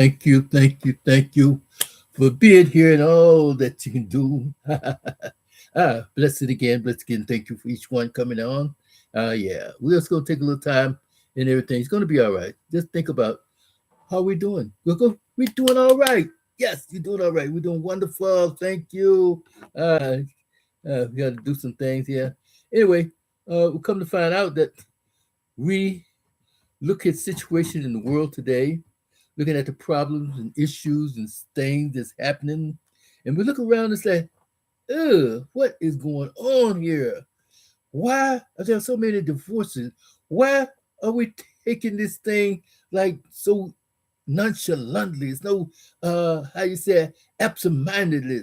Thank you for being here and all that you can do. Bless it again. Thank you for each one coming on. Yeah, we're just gonna take a little time and everything. It's gonna be all right. Just think about how we're doing. We're doing all right. Yes, you're doing all right. We're doing wonderful. Thank you. We got to do some things here. Anyway, we come to find out that we look at situation in the world today, looking at the problems and issues and things that's happening, and we look around and say, "Ugh, what is going on here? Why are there so many divorces? Why are we taking this thing like so nonchalantly? It's no, how you say, absent-mindedly.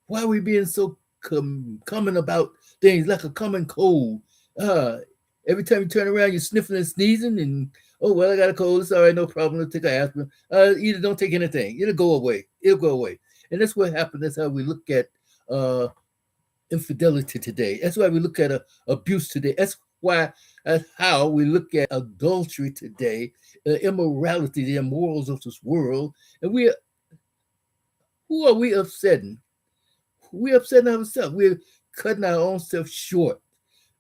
Why are we being so common about things like a common cold? Uh, every time you turn around, you're sniffing and sneezing, and oh well, I got a cold. It's all right, no problem. Let's take an aspirin. Either don't take anything. It'll go away. It'll go away. And that's what happened. That's how we look at uh, infidelity today. That's why we look at abuse today. That's how we look at adultery today, immorality, the immorals of this world. And who are we upsetting? We're upsetting ourselves. We're cutting our own self short.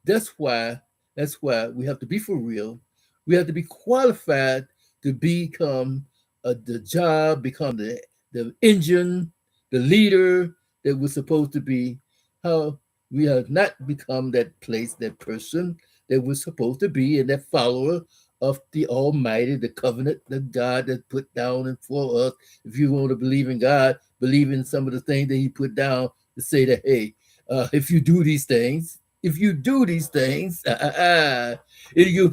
That's why. That's why we have to be for real. We have to be qualified to become the job, become the engine, the leader that we're supposed to be. How we have not become that place, that person that we're supposed to be, and that follower of the Almighty, the covenant, the God that put down and for us. If you want to believe in God, believe in some of the things that He put down to say that, hey, if you do these things, you'll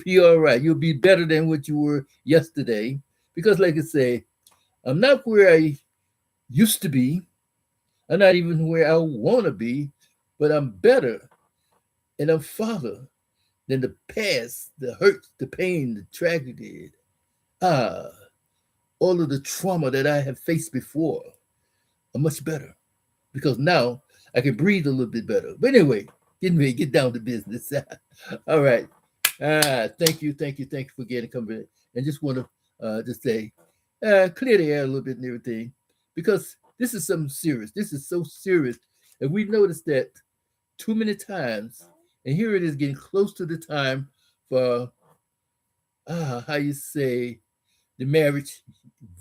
be all right. You'll be better than what you were yesterday. Because, like I say, I'm not where I used to be. I'm not even where I want to be, but I'm better and I'm farther than the past, the hurt, the pain, the tragedy, ah, all of the trauma that I have faced before are much better because now I can breathe a little bit better. But anyway, get down to business. All right. Thank you for getting coming. And just want to just say, clear the air a little bit and everything, because this is something serious. This is so serious, and we noticed that too many times. And here it is getting close to the time for how you say the marriage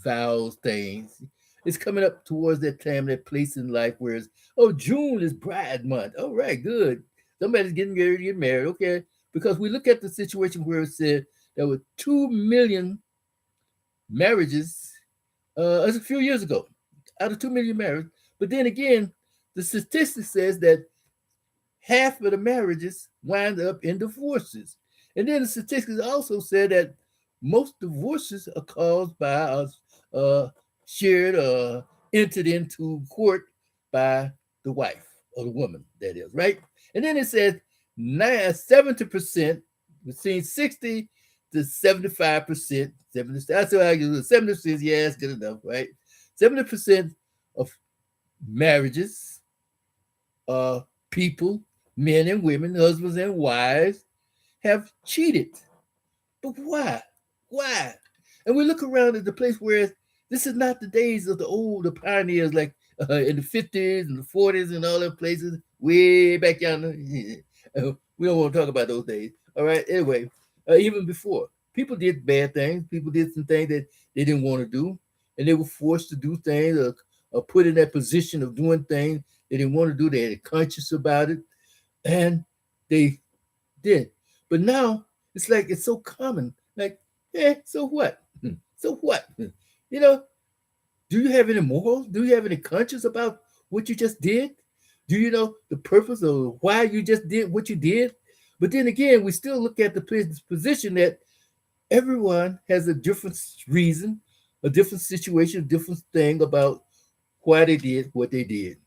vows things. It's coming up towards that time, that place in life where it's, oh, June is bride month. All right, good. Somebody's getting ready to get married. Okay. Because we look at the situation where it said there were 2 million marriages a few years ago, out of 2 million marriages. But then again, the statistic says that half of the marriages wind up in divorces. And then the statistics also said that most divorces are caused by shared entered into court by the wife or the woman, that is, right? And then it says 70%, between 60 to 75%, 70, that's what I use, 70%, yeah, that's good enough, right? 70% of marriages, people, men and women, husbands and wives, have cheated. But why? Why? And we look around at the place where this is not the days of the old, the pioneers, like in the 50s and the 40s and all them places, way back yonder. We don't want to talk about those days. All right. Anyway, even before, people did bad things. People did some things that they didn't want to do, and they were forced to do things or put in that position of doing things they didn't want to do. They had conscious about it, and they did. But now it's like it's so common. Like, so what? So what? You know, do you have any morals? Do you have any conscience about what you just did? Do you know the purpose of why you just did what you did? But then again, we still look at the position that everyone has a different reason, a different situation, a different thing about why they did what they did.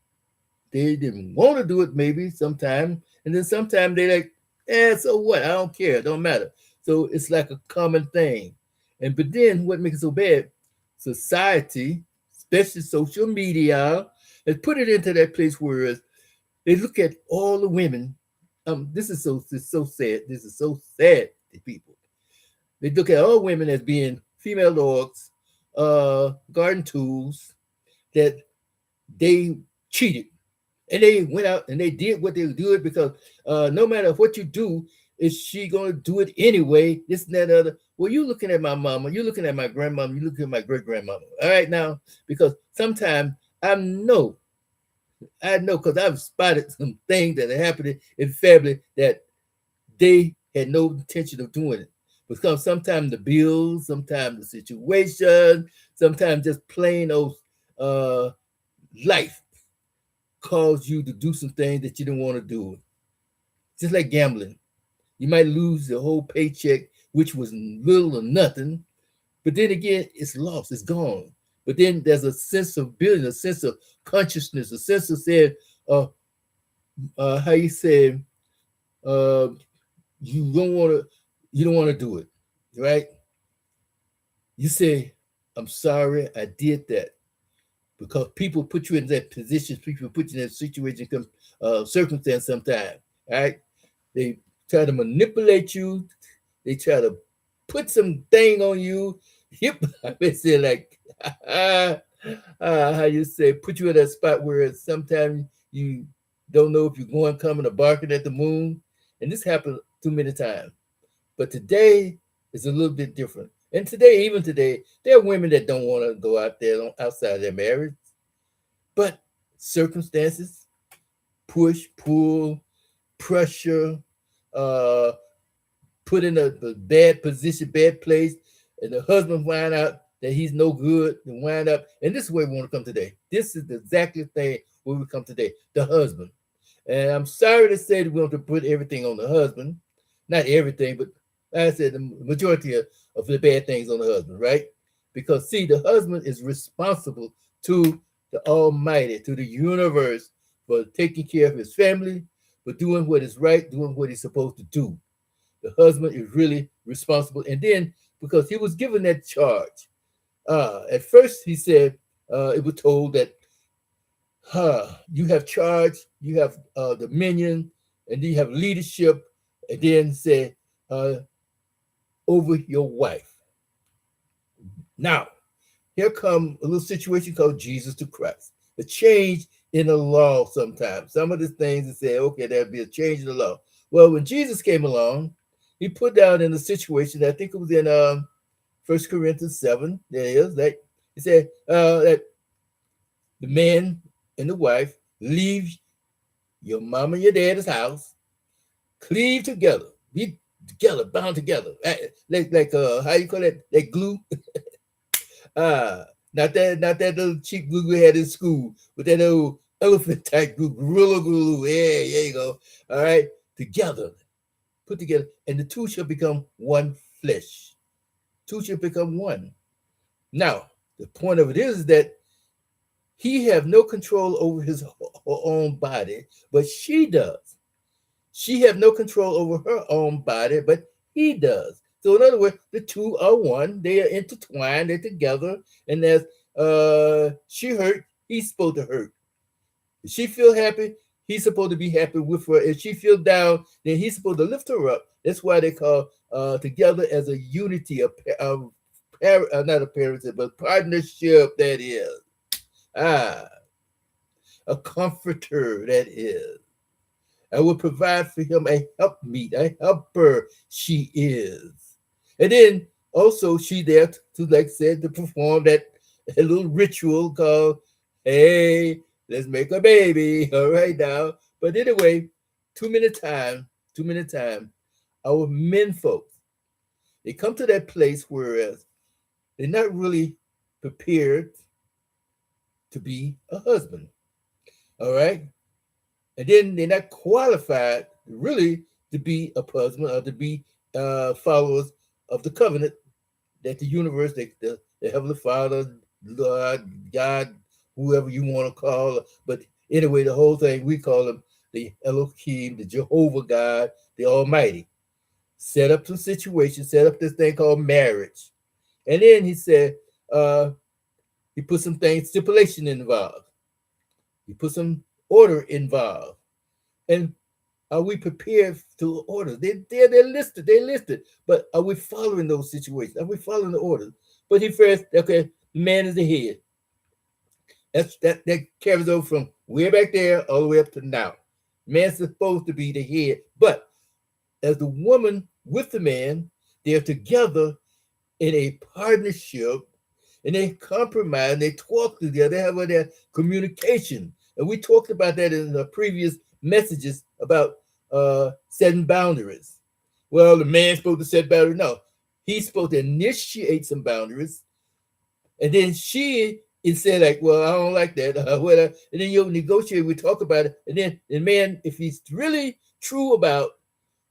They didn't want to do it maybe sometime, and then sometime they like, so what? I don't care. It don't matter. So it's like a common thing. And but then what makes it so bad? Society, especially social media, has put it into that place where they look at all the women. This is so sad. This is so sad to people. They look at all women as being female dogs, garden tools that they cheated, and they went out and they did what they do it because no matter what you do, is she gonna do it anyway? This and that other. Well, you looking at my mama, you looking at my grandmama, you looking at my great grandmama. All right now, because sometimes I know because I've spotted some things that are happening in family that they had no intention of doing it. Because sometimes the bills, sometimes the situation, sometimes just plain old uh, life cause you to do some things that you don't want to do. Just like gambling. You might lose the whole paycheck, which was little or nothing, but then again, it's lost, it's gone. But then there's a sense of building, a sense of consciousness, a sense of saying, uh, how you say, uh, you don't want to, you don't want to do it, right? You say, I'm sorry, I did that because people put you in that position, people put you in that situation, circumstance sometimes, right? They try to manipulate you. They try to put some thing on you. Yep, I say like, how you say, put you in that spot where sometimes you don't know if you're going, coming, or barking at the moon. And this happened too many times. But today is a little bit different. And today, even today, there are women that don't want to go out there outside their marriage. But circumstances, push, pull, pressure, uh, put in a bad position, bad place, and the husband find out that he's no good and wind up. And this is where we want to come today. This is the exactly thing where we come today. The husband. And I'm sorry to say that we want to put everything on the husband. Not everything, but like I said, the majority of the bad things on the husband, right? Because see, the husband is responsible to the Almighty, to the universe, for taking care of his family, for doing what is right, doing what he's supposed to do. The husband is really responsible. And then because he was given that charge, at first he said it was told that you have charge, you have dominion, and then you have leadership, and then say over your wife. Now, here come a little situation called Jesus to Christ. The change in the law sometimes. Some of the things that say, okay, there'll be a change in the law. Well, when Jesus came along, he put down in a situation, I think it was in 1 Corinthians 7, there it is, that he said that the man and the wife leave your mom and your dad's house, cleave together, be together, bound together, like how you call that? That glue. Not that little cheap glue we had in school, but that old elephant type glue, gorilla glue. Yeah, there you go. All right, together, put together, and the two shall become one flesh. Two shall become one. Now, the point of it is that he have no control over his own body, but she does. She have no control over her own body, but he does. So in other words, the two are one. They are intertwined. They're together. And as she hurt, he's supposed to hurt. If she feel happy, he's supposed to be happy with her. If she feel down, then he's supposed to lift her up. That's why they call together as a unity, not a parenthood, but partnership. That is a comforter. That is. I will provide for him a helpmeet, a helper. She is. And then also she there to like I said, to perform that a little ritual called, hey, let's make a baby. All right now. But anyway, too many times, our men folks, they come to that place where they're not really prepared to be a husband. All right. And then they're not qualified really to be a husband or to be followers of the covenant that the universe, the Heavenly Father, Lord, God, whoever you want to call. But anyway, the whole thing, we call him the Elohim, the Jehovah God, the Almighty. Set up some situations, set up this thing called marriage. And then he said, he put some things, stipulation involved. He put some order involved. And are we prepared to order? They're listed, but are we following those situations? Are we following the orders? But he first, okay, the man is the head. That carries over from way back there all the way up to now. Man's supposed to be the head, but as the woman with the man, they're together in a partnership, and they compromise, and they talk together, they have their communication. And we talked about that in the previous messages about setting boundaries. Well, the man's supposed to set boundaries. No, he's supposed to initiate some boundaries, and then she is saying like, "Well, I don't like that." Whatever. And then you'll negotiate. We talk about it, and then the man, if he's really true about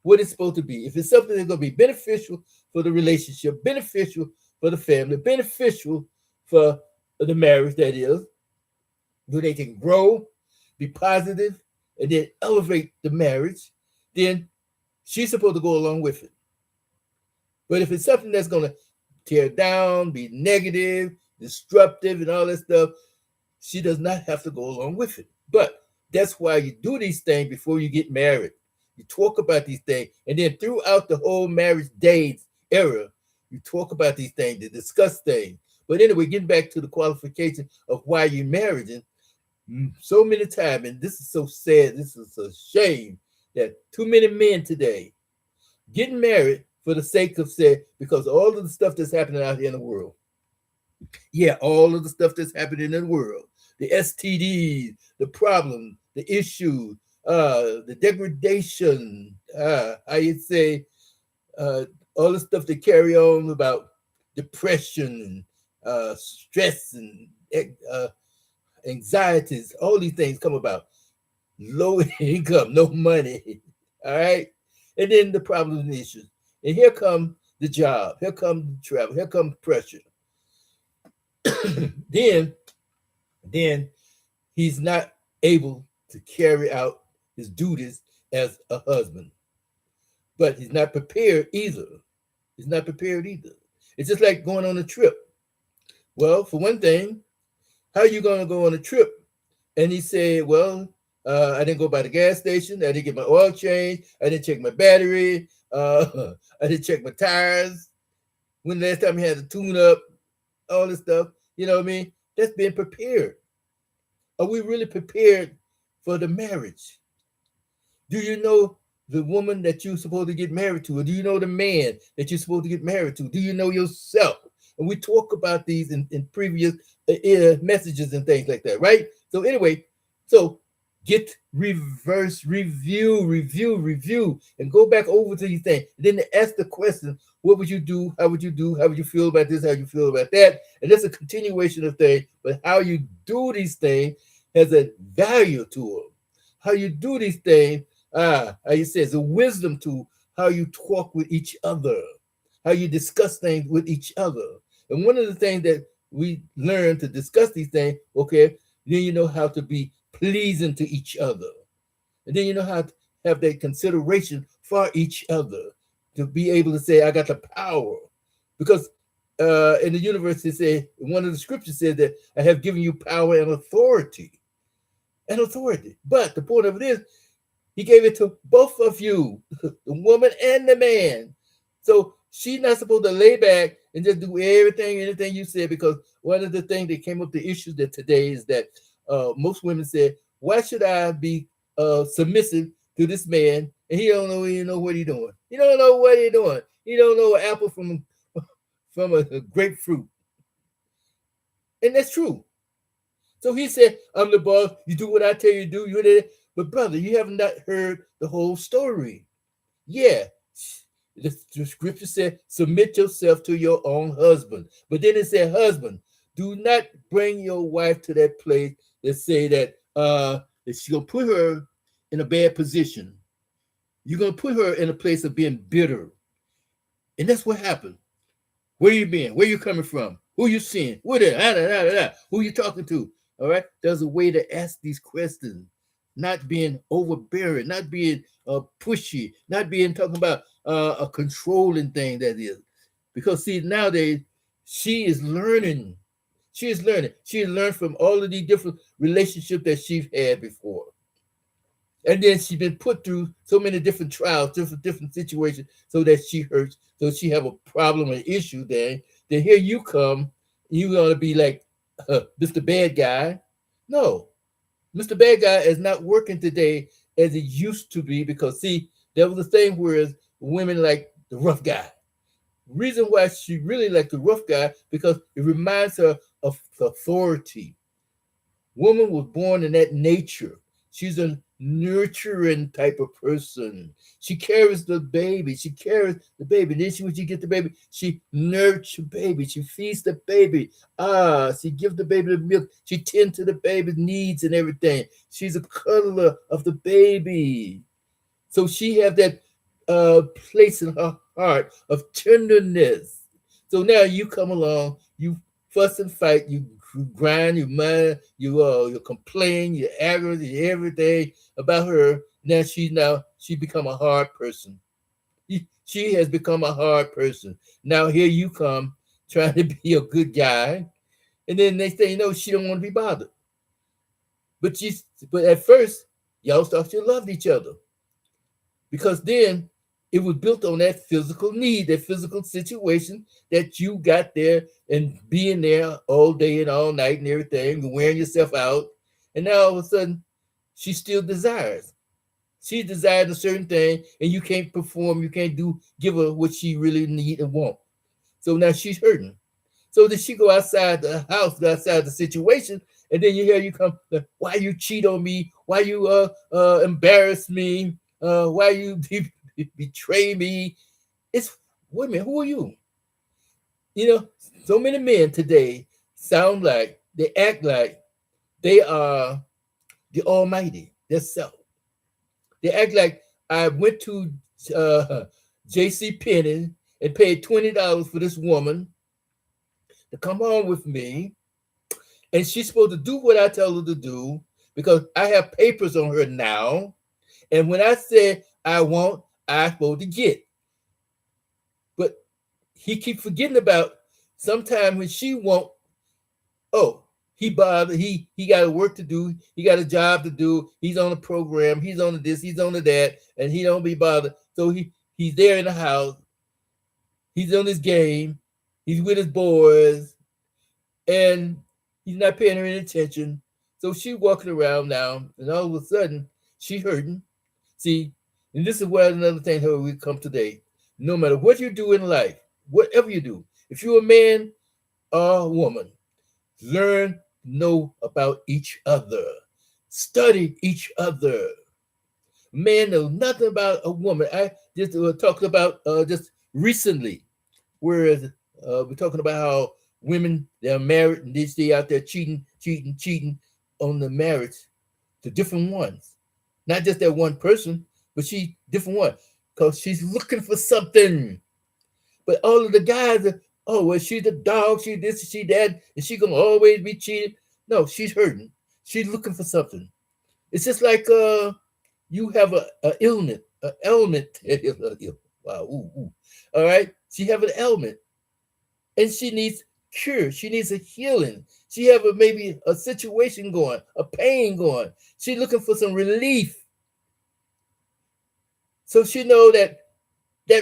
what it's supposed to be, if it's something that's going to be beneficial for the relationship, beneficial for the family, beneficial for the marriage, that is, where they can grow, be positive, and then elevate the marriage, then she's supposed to go along with it. But if it's something that's going to tear down, be negative, disruptive, and all that stuff, she does not have to go along with it. But that's why you do these things before you get married. You talk about these things, and then throughout the whole marriage days era, you talk about these things, you discuss things. But anyway, getting back to the qualification of why you're marrying, so many times, and this is so sad, this is a shame that too many men today getting married for the sake of say, because all of the stuff that's happening out here in the world. Yeah, all of the stuff that's happening in the world, the STDs, the problems, the issues, the degradation, how you say, all the stuff they carry on about depression and stress and anxieties, all these things come about. Low income, no money, all right? And then the problems and issues. And here come the job, here comes the travel, here comes pressure. then he's not able to carry out his duties as a husband. But he's not prepared either. He's not prepared either. It's just like going on a trip. Well, for one thing, how are you going to go on a trip? And he said, well, I didn't go by the gas station. I didn't get my oil changed. I didn't check my battery. I didn't check my tires. When the last time he had to tune up, all this stuff, you know what I mean? That's being prepared. Are we really prepared for the marriage? Do you know the woman that you're supposed to get married to? Or do you know the man that you're supposed to get married to? Do you know yourself? And we talk about these in previous messages and things like that, right? So anyway, so get reverse review, and go back over to these things. And then ask the question, what would you do? How would you do? How would you feel about this? How would you feel about that? And that's a continuation of things, but how you do these things has a value to them. How you do these things, how you say, it's a wisdom to how you talk with each other, how you discuss things with each other. And one of the things that we learn to discuss these things, okay, then you know how to be pleasing to each other. And then you know how to have that consideration for each other, to be able to say, I got the power. Because in the universe, they say, one of the scriptures said that I have given you power and authority. And authority. But the point of it is, he gave it to both of you, the woman and the man. So she's not supposed to lay back and just do anything you said, because one of the things that came up, the issues that today is that most women say, why should I be submissive to this man? And he don't know what he's doing. He don't know what he's doing. He don't know an apple from a grapefruit. And that's true. So he said, I'm the boss. You do what I tell you to do. You're there. But brother, you have not heard the whole story. Yeah. The scripture said, submit yourself to your own husband. But then it said, husband, do not bring your wife to that place that say that she's going to put her in a bad position. You're going to put her in a place of being bitter. And that's what happened. Where you been? Where you coming from? Who you seeing? Who there? Who you talking to? All right. There's a way to ask these questions, not being overbearing, not being pushy, not being talking about a controlling thing, that is. Because see, nowadays, she is learning. She has learned from all of these different relationships that she's had before. And then she's been put through so many different trials, different situations, so that she hurts, so she have a problem, an issue there. Then here you come You want to be like Mr. Bad Guy. No, Mr. Bad Guy is not working today as it used to be because, see, there was a thing where women like the rough guy. Reason why she really liked the rough guy because it reminds her of authority. Woman was born in that nature. She's a nurturing type of person. She carries the baby. She carries the baby. Then when she get the baby, she nurtures the baby. She feeds the baby. She gives the baby the milk. She tends to the baby's needs and everything. She's a cuddler of the baby. So she have that place in her heart of tenderness. So now you come along, you fuss and fight, you grind, you mind, you complain, you aggravate everything about her. She become a hard person. She has become a hard person. Now here you come trying to be a good guy, and then next thing you know, she don't want to be bothered. But at first, y'all thought you loved each other because then it was built on that physical need, that physical situation that you got there and being there all day and all night and everything, wearing yourself out. And now all of a sudden, she still desires. She desires a certain thing, and you can't perform, you can't give her what she really need and want. So now she's hurting. So then she go outside the house, go outside the situation, and then you come, why you cheat on me? Why you embarrass me? Why you betray me? It's women. Who are you? So many men today they act like they are the Almighty, their self. They act like I went to J.C. Penney and paid $20 for this woman to come home with me, and she's supposed to do what I tell her to do because I have papers on her now. And when I say I want, I'm supposed to get. But he keeps forgetting about sometime when she won't. Oh, he bothered. He got work to do. He got a job to do. He's on a program. He's on this. He's on that, and he don't be bothered. So he's there in the house. He's on his game. He's with his boys, and he's not paying her any attention. So she's walking around now, and all of a sudden she's hurting. See, and this is where another thing how we come today. No matter what you do in life, whatever you do, if you're a man or a woman, learn, know about each other, study each other. Man knows nothing about a woman. I just talked about just recently, whereas we're talking about how women they're married and they stay out there cheating on the marriage to different ones, not just that one person, but she different one because she's looking for something. But all of the guys are, oh, well, she's a dog, she this, she that, and she gonna always be cheating. No, she's hurting. She's looking for something. It's just like you have a illness, an ailment. Wow, ooh. All right, she have an ailment, and she needs cure. She needs a healing. She have maybe a situation going, a pain going. She's looking for some relief. So she know that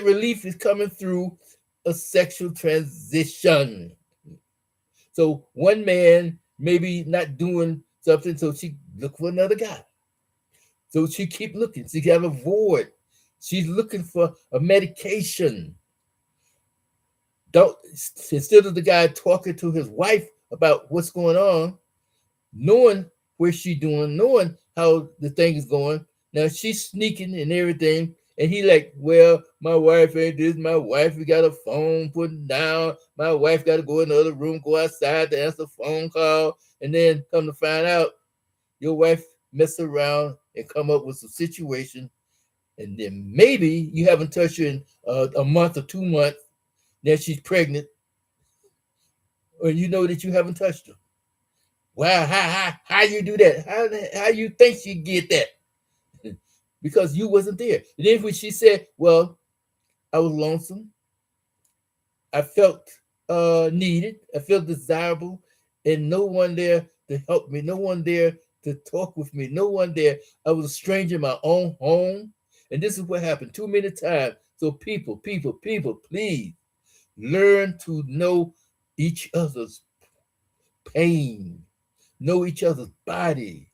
relief is coming through a sexual transition. So one man maybe not doing something, so she look for another guy. So she keep looking. She have a void. She's looking for a medication. Don't instead of the guy talking to his wife about what's going on, knowing where she's doing, knowing how the thing is going. Now she's sneaking and everything. And he like, well, my wife ain't this. My wife, we got a phone putting down. My wife got to go in the other room, go outside to answer a phone call. And then come to find out, your wife mess around and come up with some situation. And then maybe you haven't touched her in a month or 2 months. Then she's pregnant. Or you know that you haven't touched her. Wow, how you do that? How you think she get that? Because you wasn't there. And then when she said, well, I was lonesome. I felt needed. I felt desirable. And no one there to help me. No one there to talk with me. No one there. I was a stranger in my own home. And this is what happened too many times. So people, please learn to know each other's pain, know each other's body.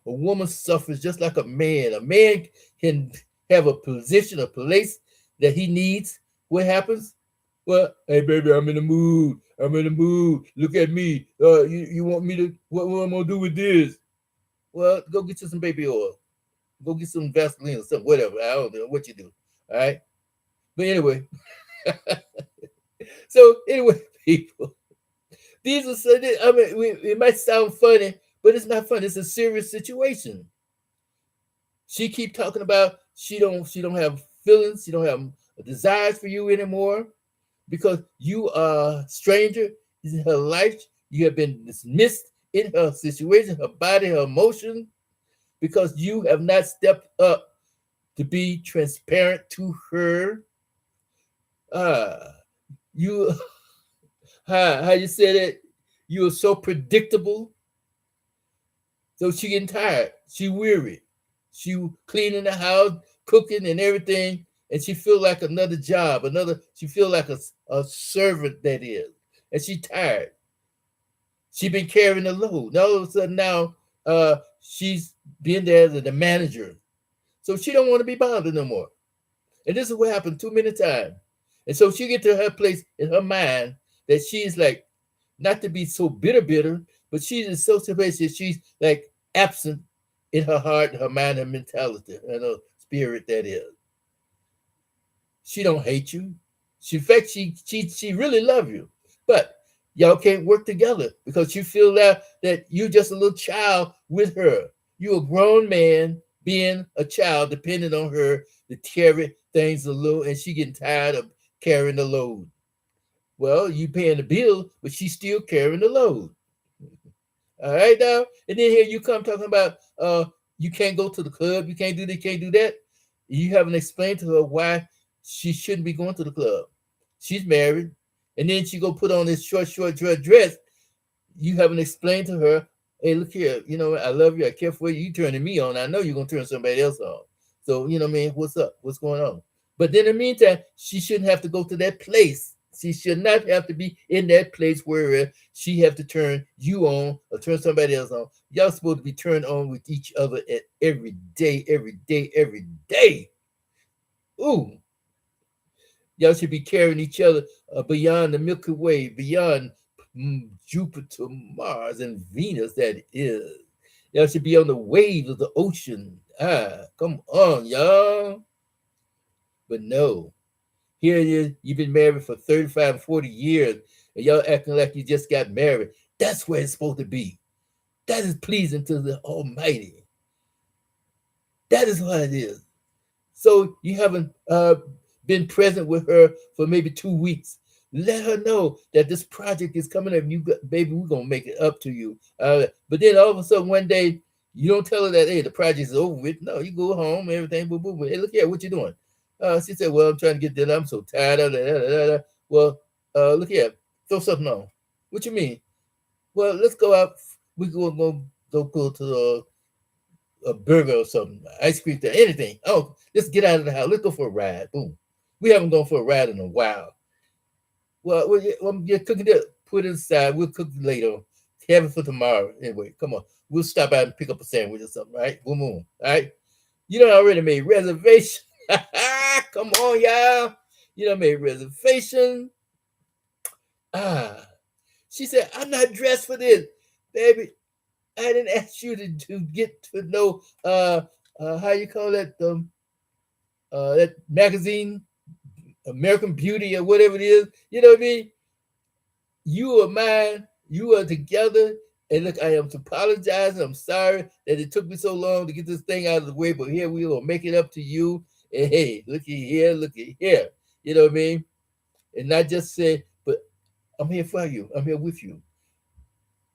A woman suffers just like a man. A man can have a position, a place that he needs. What happens? Well, hey baby, I'm in the mood. I'm in the mood. Look at me. You want me to? What am I gonna do with this? Well, go get you some baby oil. Go get some Vaseline or something, whatever. I don't know what you do. All right. But anyway, so anyway, people, these are so. I mean, it might sound funny, but it's not funny. It's a serious situation. She keep talking about she don't have feelings. She don't have desires for you anymore because you are a stranger in her life. You have been dismissed in her situation, her body, her emotion, because you have not stepped up to be transparent to her. Uh, you, how you said it, you are so predictable. So she getting tired. She weary. She cleaning the house, cooking and everything, and she feel like another job, she feel like a servant that is. And she tired. She been carrying the load. Now all of a sudden now she's being there as the manager. So she don't want to be bothered no more. And this is what happened too many times. And so she get to her place in her mind that she's like, not to be so bitter, but she's in such a place that she's like absent in her heart, her mind, her mentality, her spirit that is. She don't hate you. In fact, she really love you. But y'all can't work together because you feel that you're just a little child with her. You're a grown man being a child, depending on her to carry things a little, and she getting tired of carrying the load. Well, you paying the bill, but she's still carrying the load. All right now, and then here you come talking about you can't go to the club, you can't do this, can't do that. You haven't explained to her why she shouldn't be going to the club. She's married, and then she go put on this short dress. You haven't explained to her, hey, look here, I love you, I care for you. You turning me on. I know you're gonna turn somebody else on. So you know what I mean? What's up? What's going on? But in the meantime, she shouldn't have to go to that place. She should not have to be in that place where she have to turn you on or turn somebody else on. Y'all supposed to be turned on with each other at every day, every day, every day. Ooh, y'all should be carrying each other beyond the Milky Way, beyond Jupiter, Mars, and Venus. That is, y'all should be on the waves of the ocean. Come on, y'all. But no. Here it is, you've been married for 35, 40 years, and y'all acting like you just got married. That's where it's supposed to be. That is pleasing to the Almighty. That is what it is. So you haven't been present with her for maybe 2 weeks. Let her know that this project is coming up. Baby, we're going to make it up to you. But then all of a sudden one day, you don't tell her that, hey, the project is over with. No, you go home, everything, boom, boom, boom. Hey, look here, what you doing? She said, well, I'm trying to get dinner. I'm so tired of it. Well, look here, throw something on. What you mean? Well, let's go out. We go to a burger or something, ice cream, anything. Oh, let's get out of the house. Let's go for a ride. Boom. We haven't gone for a ride in a while. Well, you're cooking it. Put it aside. We'll cook it later. Have it for tomorrow. Anyway, come on. We'll stop out and pick up a sandwich or something, right? Boom, boom. All right. You done already made reservations. Come on, y'all. You done made reservation. She said, I'm not dressed for this. Baby, I didn't ask you to get to know how you call that magazine, American Beauty or whatever it is. You know what I mean? You are mine. You are together. And look, I am apologizing. I'm sorry that it took me so long to get this thing out of the way, but here we will make it up to you. And hey, looky here. You know what I mean? And not just say, but I'm here for you. I'm here with you.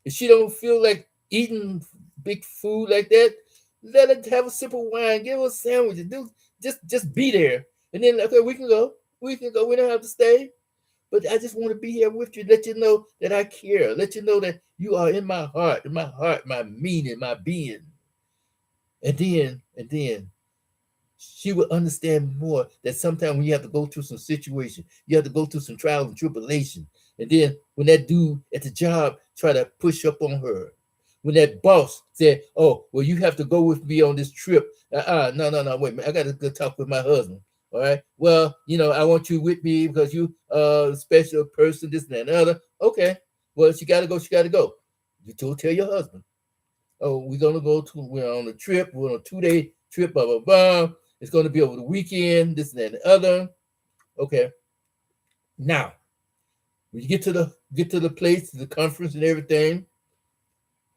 If she don't feel like eating big food like that, let her have a sip of wine, give her a sandwich, just be there. And then, okay, we can go. We don't have to stay. But I just want to be here with you, let you know that I care, let you know that you are in my heart, my meaning, my being. And then she will understand more that sometimes when you have to go through some situation, you have to go through some trials and tribulation. And then when that dude at the job try to push up on her. When that boss said, "Oh, well, you have to go with me on this trip." No, wait a minute. I got to go talk with my husband. All right. Well, I want you with me because you a special person, this and that and other. Okay. Well, she got to go. She got to go. You tell your husband. Oh, we're on a trip. We're on a 2-day trip. Blah blah blah. It's going to be over the weekend. This and that and the other. Okay. Now, when you get to the place, the conference and everything,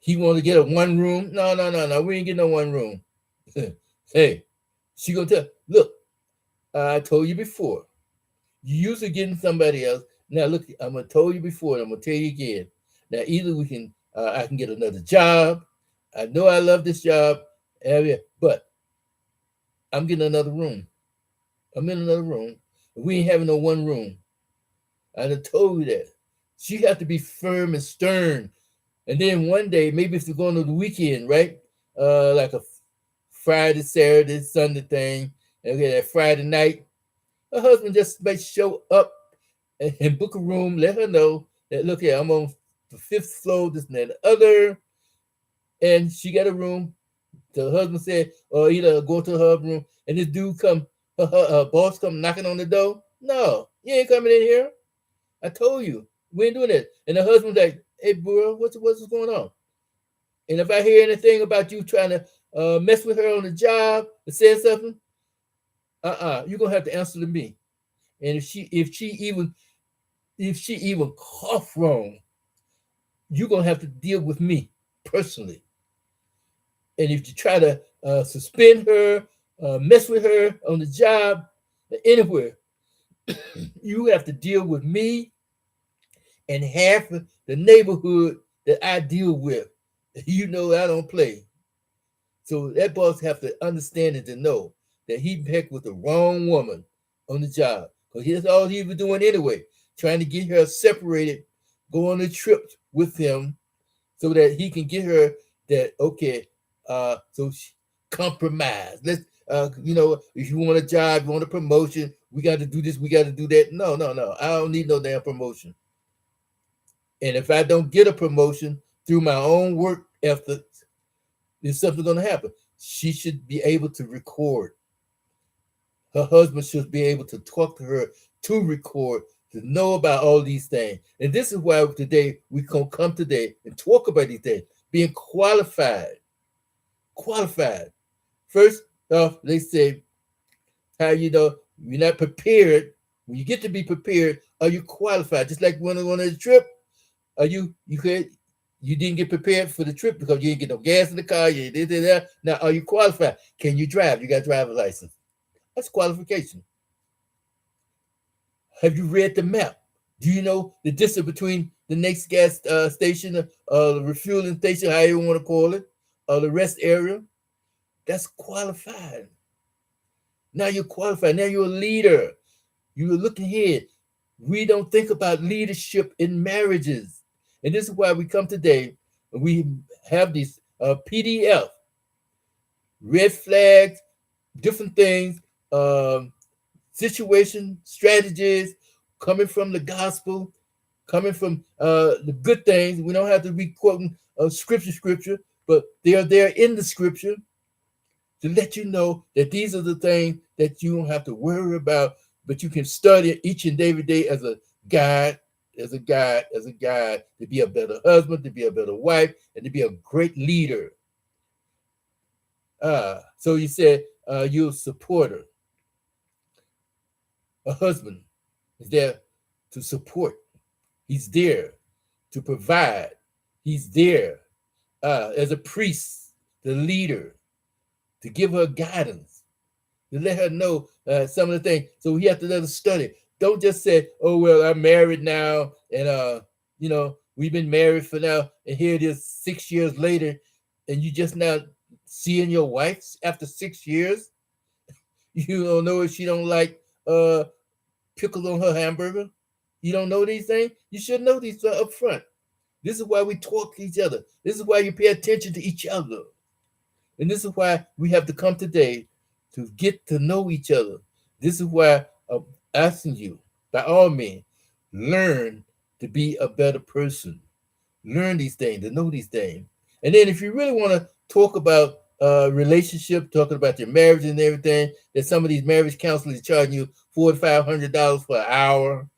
he want to get a one room. No. We ain't getting no one room. Hey, she gonna tell. Look, I told you before. You usually getting somebody else. Now look, I'm gonna told you before, and I'm gonna tell you again. Now either I can get another job. I know I love this job, but I'm getting another room. I'm in another room. We ain't having no one room. I done told you that. She have to be firm and stern. And then one day, maybe if you're going to the weekend, right? Like a Friday, Saturday, Sunday thing. Okay, that Friday night, her husband just may show up and book a room, let her know that, look here, I'm on the 5th floor, this and that, the other. And she got a room. The husband said, or either go to her room, and this dude her boss come knocking on the door. No, you ain't coming in here. I told you, we ain't doing that. And the husband's like, hey, bro, what's going on? And if I hear anything about you trying to mess with her on the job or say something, you're gonna have to answer to me. And if she even cough wrong, you're gonna have to deal with me personally. And if you try to suspend her, mess with her on the job, anywhere, you have to deal with me and half of the neighborhood that I deal with. I don't play. So that boss have to understand and to know that he picked with the wrong woman on the job. Because that's all he was doing anyway, trying to get her separated, go on a trip with him so that he can get her that, okay, so compromise. Let's, if you want a job, you want a promotion, we got to do this, we got to do that. No. I don't need no damn promotion. And if I don't get a promotion through my own work efforts, then something's going to happen. She should be able to record. Her husband should be able to talk to her to record, to know about all these things. And this is why today we can come today and talk about these things. Being qualified. First off, they say, how you're not prepared. When you get to be prepared, are you qualified? Just like when on a trip, you didn't get prepared for the trip because you didn't get no gas in the car. You did that. Now, are you qualified? Can you drive? You got a driver's license. That's qualification. Have you read the map? Do you know the distance between the next gas station, the refueling station, however you want to call it, or the rest area? That's qualified. Now you're qualified. Now you're a leader. You're looking ahead. We don't think about leadership in marriages. And this is why we come today. We have these PDF, red flags, different things, situation, strategies, coming from the gospel, coming from the good things. We don't have to be quoting scripture, but they are there in the scripture to let you know that these are the things that you don't have to worry about, but you can study each and every day as a guide, to be a better husband, to be a better wife, and to be a great leader. So you said you're a supporter. A husband is there to support. He's there to provide. He's there as a priest, the leader, to give her guidance, to let her know some of the things. So we have to let her study. Don't just say, oh, well, I'm married now, and, we've been married for now, and here it is 6 years later, and you just now seeing your wife after 6 years. You don't know if she don't like pickles on her hamburger. You don't know these things? You should know these up front. This is why we talk to each other. This is why you pay attention to each other. And this is why we have to come today to get to know each other. This is why I'm asking you, by all means, learn to be a better person. learn these things, to know these things. And then if you really want to talk about relationship, talking about your marriage and everything, that some of these marriage counselors are charging you $400 to $500 for an hour.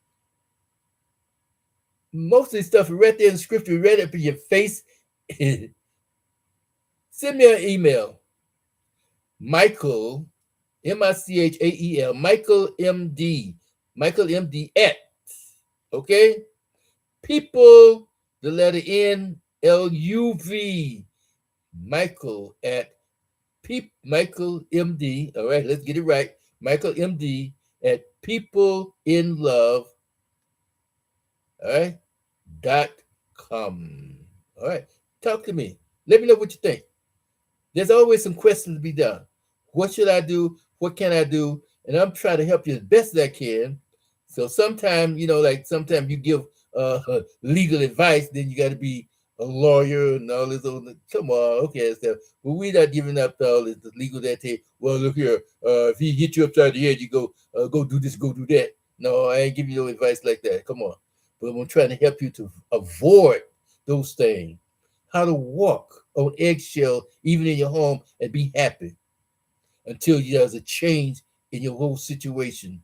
Most of this stuff is right there in the scripture, read it up in your face. Send me an email, Michael, Michael, Michael MD, Michael MD at, okay? People, the letter NLUV, Michael at Michael MD. All right, let's get it right. Michael MD at People in Love. All right, .com. All right, talk to me. Let me know what you think. There's always some questions to be done. What should I do? What can I do? And I'm trying to help you as best as I can. So sometimes, like sometimes you give legal advice, then you got to be a lawyer and all this. Come on, okay, stuff. But we're not giving up to all this legal that say, well, look here, if he hit you upside the head, you go do this, go do that. No, I ain't giving you no advice like that. Come on. But I'm trying to help you to avoid those things. How to walk on eggshell even in your home and be happy until there's a change in your whole situation.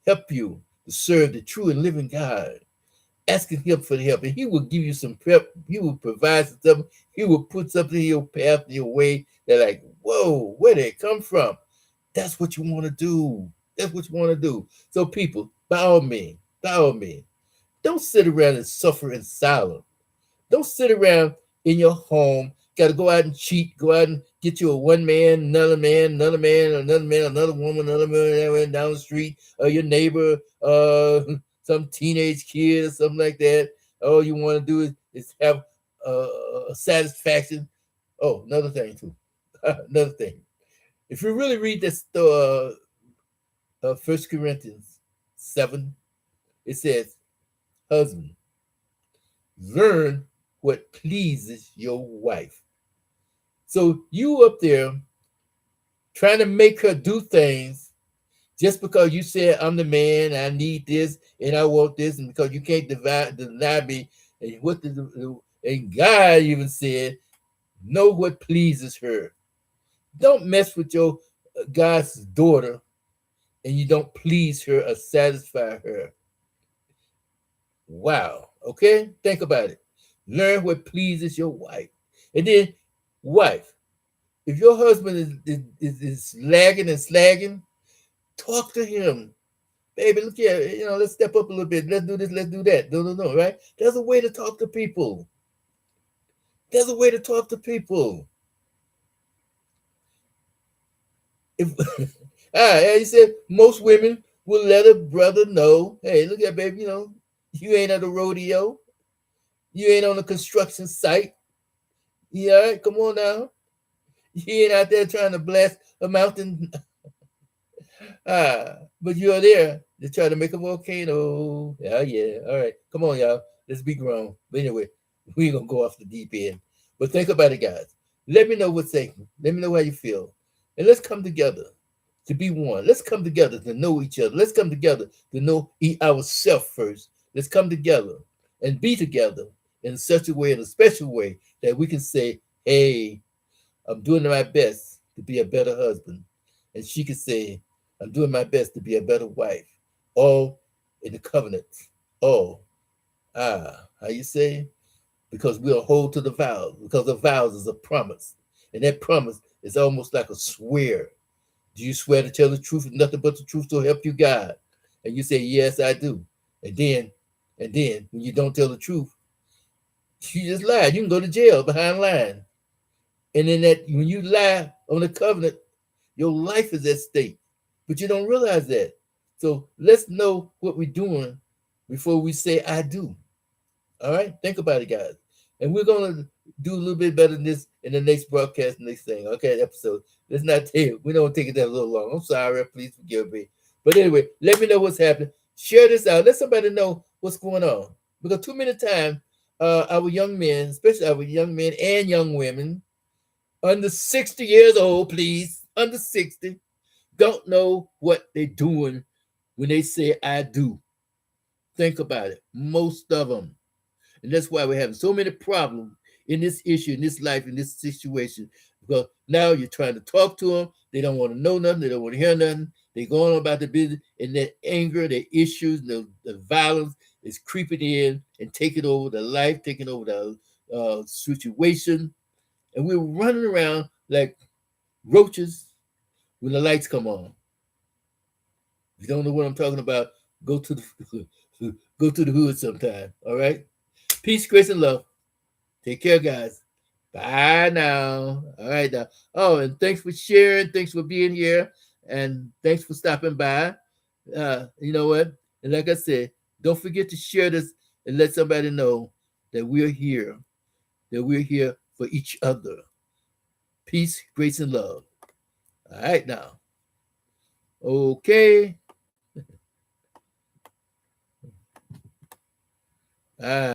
Help you to serve the true and living God. Asking Him for the help, and He will give you some prep. He will provide something. He will put something in your path, in your way. They're like, whoa, where did it come from? That's what you want to do. That's what you want to do. So people, by all means, don't sit around and suffer in silence. Don't sit around in your home. Got to go out and cheat. Go out and get you a one man, another man, another man, another man, another woman, another man down the street, or your neighbor, some teenage kid or something like that. All you want to do is have satisfaction. Oh, another thing too. Another thing. If you really read this, 1 Corinthians 7, it says, husband, learn what pleases your wife. So you up there trying to make her do things just because you said, I'm the man, I need this, and I want this, and because you can't deny me. And God even said, know what pleases her. Don't mess with your God's daughter and you don't please her or satisfy her. Wow. Okay? Think about it. Learn what pleases your wife. And then, wife, if your husband is lagging and slagging, talk to him. Baby, look here, let's step up a little bit. Let's do this, let's do that. No, right? There's a way to talk to people. There's a way to talk to people. If he said most women will let a brother know, hey, look at baby, you ain't at a rodeo. You ain't on a construction site. Yeah, come on now. You ain't out there trying to blast a mountain. But you're there to try to make a volcano. Yeah. All right. Come on, y'all. Let's be grown. But anyway, we ain't gonna go off the deep end. But think about it, guys. Let me know what's thinking. Let me know how you feel. And let's come together to be one. Let's come together to know each other. Let's come together to know ourselves first. Let's come together and be together in such a way, in a special way, that we can say, hey, I'm doing my best to be a better husband. And she can say, I'm doing my best to be a better wife. All in the covenant. How you say? Because we'll hold to the vows. Because the vows is a promise. And that promise is almost like a swear. Do you swear to tell the truth and nothing but the truth to help you God? And you say, yes, I do. And then when you don't tell the truth, you just lie. You can go to jail behind lying. And then when you lie on the covenant, your life is at stake. But you don't realize that. So let's know what we're doing before we say I do. All right? Think about it, guys. And we're going to do a little bit better than this in the next broadcast, next thing. Okay, episode. Let's not take it. We don't take it that a little long. I'm sorry. Please forgive me. But anyway, let me know what's happening. Share this out. Let somebody know what's going on. Because too many times, our young men, especially our young men and young women, under 60 years old, please, under 60, don't know what they're doing when they say I do. Think about it. Most of them. And that's why we're having so many problems in this issue, in this life, in this situation. Because now you're trying to talk to them. They don't want to know nothing. They don't want to hear nothing. They're going on about the business, and that anger, their issues, the violence is creeping in and taking over the life, taking over the situation. And we're running around like roaches when the lights come on. If you don't know what I'm talking about, go to the go to the hood sometime. All right. Peace, grace, and love. Take care, guys. Bye now. All right now. Oh, and thanks for sharing. Thanks for being here. And thanks for stopping by. You know what? And like I said, don't forget to share this and let somebody know that we're here. That we're here for each other. Peace, grace, and love. All right now. Okay.